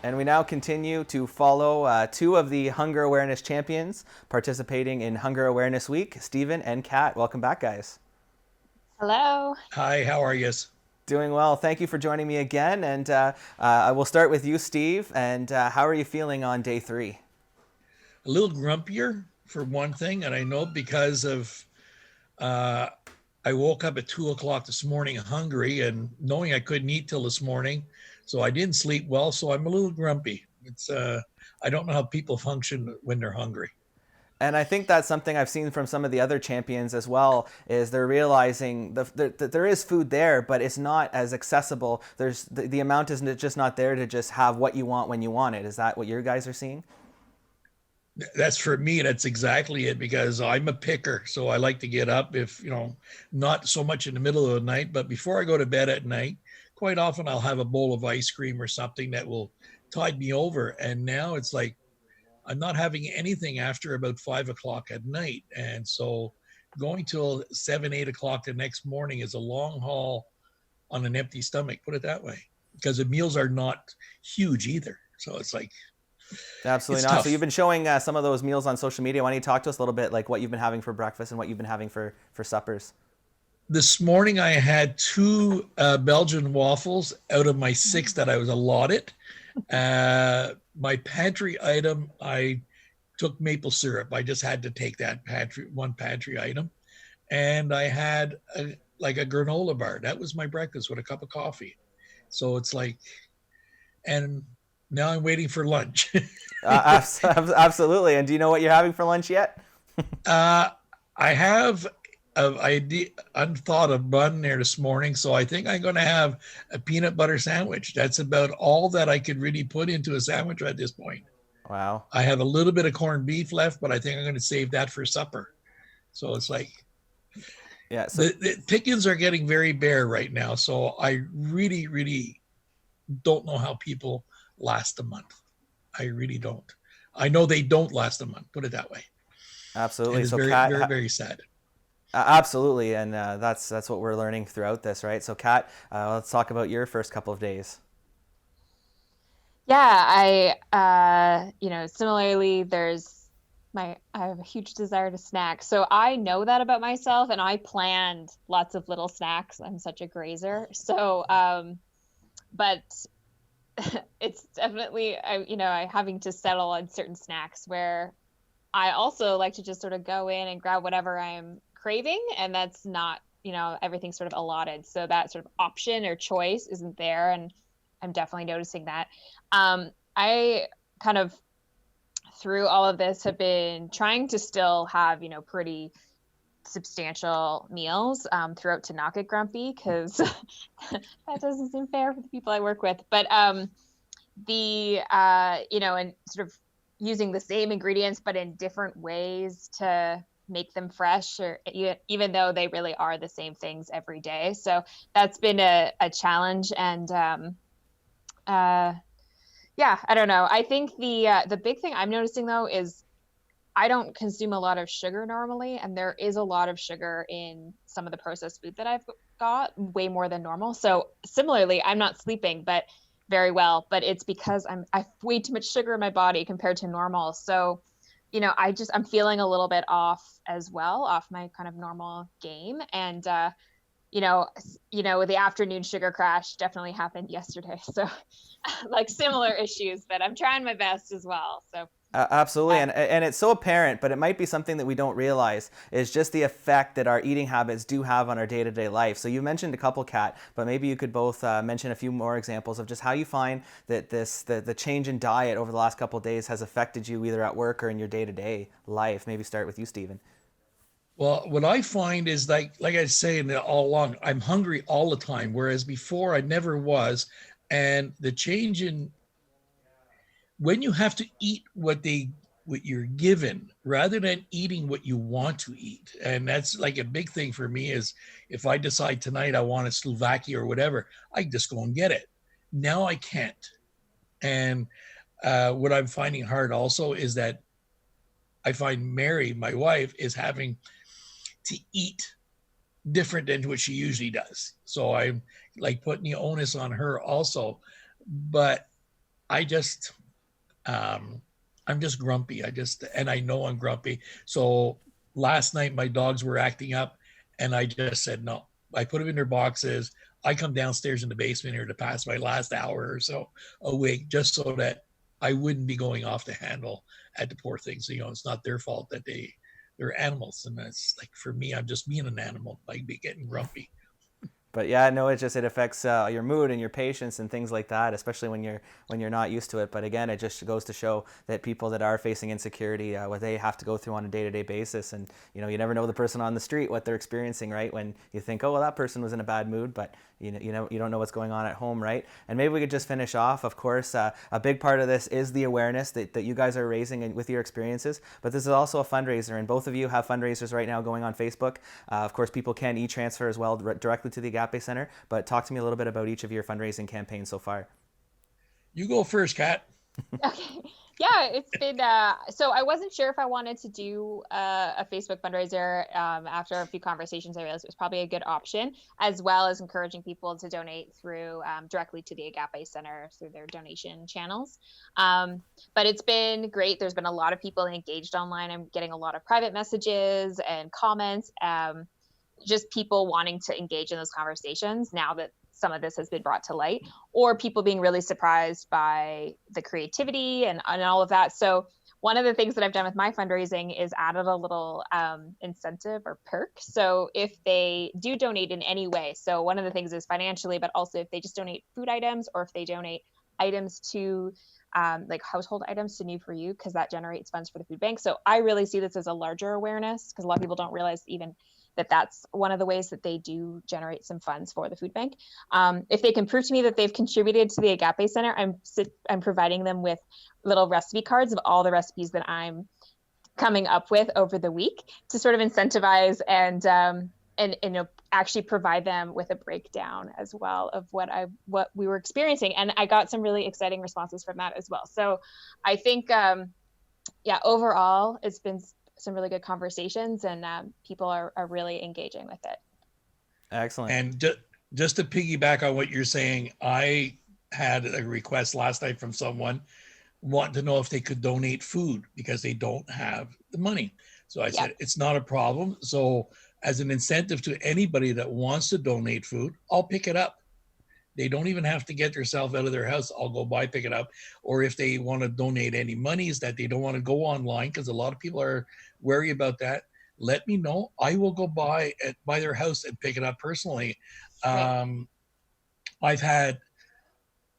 And we now continue to follow two of the hunger awareness champions participating in Hunger Awareness Week, Stephen and Kat. Welcome back, guys. Hello. Hi, how are you? Doing well. Thank you for joining me again. And I will start with you, Steve. And how are you feeling on day 3? A little grumpier for one thing, and I know because of uh, I woke up at 2 o'clock this morning hungry and knowing I couldn't eat till this morning, so I didn't sleep well. So I'm a little grumpy. It's I don't know how people function when they're hungry. And I think that's something I've seen from some of the other champions as well, is they're realizing that there is food there, but it's not as accessible. The amount is just not there to just have what you want when you want it. Is that what your guys are seeing? That's for me. That's exactly it because I'm a picker, so I like to get up if not so much in the middle of the night, but before I go to bed at night. Quite often I'll have a bowl of ice cream or something that will tide me over. And now it's like I'm not having anything after about 5 o'clock at night. And so going till 7, 8 o'clock the next morning is a long haul on an empty stomach, put it that way, because the meals are not huge either. So it's like, Absolutely it's not. So you've tough. been showing some of those meals on social media. Why don't you talk to us a little bit, like what you've been having for breakfast and what you've been having for suppers? This morning I had two Belgian waffles out of my six that I was allotted. My pantry item, I took maple syrup. I just had to take that one pantry item. And I had like a granola bar. That was my breakfast with a cup of coffee. So it's like, and now I'm waiting for lunch. Absolutely. And do you know what you're having for lunch yet? uh, I have unthought of bun there this morning, so I think I'm going to have a peanut butter sandwich. That's about all that I could really put into a sandwich at this point. Wow. I have a little bit of corned beef left, but I think I'm going to save that for supper. So it's like Yeah. So the pickings are getting very bare right now. So I really, really don't know how people last a month. I really don't. I know they don't last a month, put it that way. And absolutely. it's So very, Kat, very, very sad. absolutely, and that's what we're learning throughout this, right? So Kat, let's talk about your first couple of days. Yeah, similarly, I have a huge desire to snack. So I know that about myself and I planned lots of little snacks. I'm such a grazer. So, but it's definitely, I having to settle on certain snacks where I also like to just sort of go in and grab whatever I'm craving. And that's not, everything's sort of allotted. So that sort of option or choice isn't there. And I'm definitely noticing that. I kind of through all of this have been trying to still have, pretty substantial meals throughout to not get grumpy because that doesn't seem fair for the people I work with. But and sort of using the same ingredients but in different ways to make them fresh or even though they really are the same things every day. So that's been a challenge. And yeah, I don't know. I think the big thing I'm noticing though is I don't consume a lot of sugar normally, and there is a lot of sugar in some of the processed food that I've got, way more than normal. So similarly, I'm not sleeping, but very well, but it's because I've way too much sugar in my body compared to normal. So, I'm feeling a little bit off as well, off my kind of normal game. And the afternoon sugar crash definitely happened yesterday. So like similar issues, but I'm trying my best as well. So Absolutely, yeah. and it's so apparent, but it might be something that we don't realize is just the effect that our eating habits do have on our day-to-day life. So you mentioned a couple, Kat, but maybe you could both mention a few more examples of just how you find that the change in diet over the last couple of days has affected you either at work or in your day-to-day life. Maybe start with you, Stephen. Well, what I find is like I say all along, I'm hungry all the time, whereas before I never was. And the change in when you have to eat what you're given rather than eating what you want to eat. And that's like a big thing for me is if I decide tonight I want a Slovakia or whatever, I just go and get it. Now I can't. And what I'm finding hard also is that I find Mary, my wife, is having to eat different than what she usually does. So I'm like putting the onus on her also. But I just, I'm just grumpy. And I know I'm grumpy. So last night my dogs were acting up, and I just said no. I put them in their boxes. I come downstairs in the basement here to pass my last hour or so awake, just so that I wouldn't be going off the handle at the poor things. You know, it's not their fault that they're animals, and that's like, for me, I'm just being an animal, like be getting grumpy. But yeah, no, it affects your mood and your patience and things like that, especially when you're not used to it. But again, it just goes to show that people that are facing insecurity, what they have to go through on a day-to-day basis, and you never know the person on the street what they're experiencing, right? When you think, oh well, that person was in a bad mood, but you don't know what's going on at home, right? And maybe we could just finish off. Of course, a big part of this is the awareness that you guys are raising with your experiences. But this is also a fundraiser, and both of you have fundraisers right now going on Facebook. Of course, people can e-transfer as well directly to the Agape Center. But talk to me a little bit about each of your fundraising campaigns so far. You go first, Kat. Okay. Yeah, it's been so I wasn't sure if I wanted to do a Facebook fundraiser. After a few conversations, I realized it was probably a good option, as well as encouraging people to donate through directly to the Agape Center through their donation channels. But it's been great. There's been a lot of people engaged online. I'm getting a lot of private messages and comments, just people wanting to engage in those conversations now that some of this has been brought to light, or people being really surprised by the creativity and all of that. So one of the things that I've done with my fundraising is added a little incentive or perk. So if they do donate in any way, so one of the things is financially, but also if they just donate food items, or if they donate items to like household items to New For You, because that generates funds for the food bank. So I really see this as a larger awareness, because a lot of people don't realize even that that's one of the ways that they do generate some funds for the food bank. If they can prove to me that they've contributed to the Agape Center, I'm providing them with little recipe cards of all the recipes that I'm coming up with over the week to sort of incentivize and actually provide them with a breakdown as well of what we were experiencing. And I got some really exciting responses from that as well. So I think, overall, it's been some really good conversations, and people are really engaging with it. Excellent. And just to piggyback on what you're saying, I had a request last night from someone wanting to know if they could donate food because they don't have the money. So I said, it's not a problem. So as an incentive to anybody that wants to donate food, I'll pick it up. They don't even have to get themselves out of their house. I'll go by, pick it up. Or if they want to donate any monies that they don't want to go online, because a lot of people are wary about that, let me know. I will go by their house and pick it up personally. Right. I've had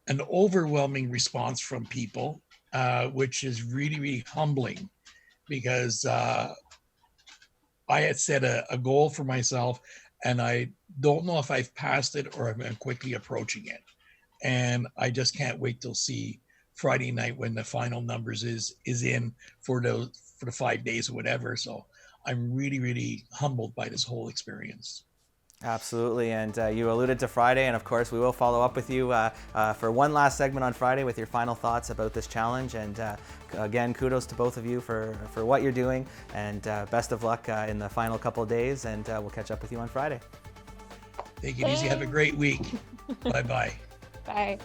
an overwhelming response from people, which is really, really humbling, because I had set a goal for myself, and I don't know if I've passed it or I'm quickly approaching it. And I just can't wait till see Friday night when the final numbers is in for the 5 days or whatever. So I'm really, really humbled by this whole experience. Absolutely, and you alluded to Friday, and of course we will follow up with you for one last segment on Friday with your final thoughts about this challenge. And again, kudos to both of you for what you're doing, and best of luck in the final couple of days, and we'll catch up with you on Friday. Take it easy. Have a great week. Bye-bye. Bye.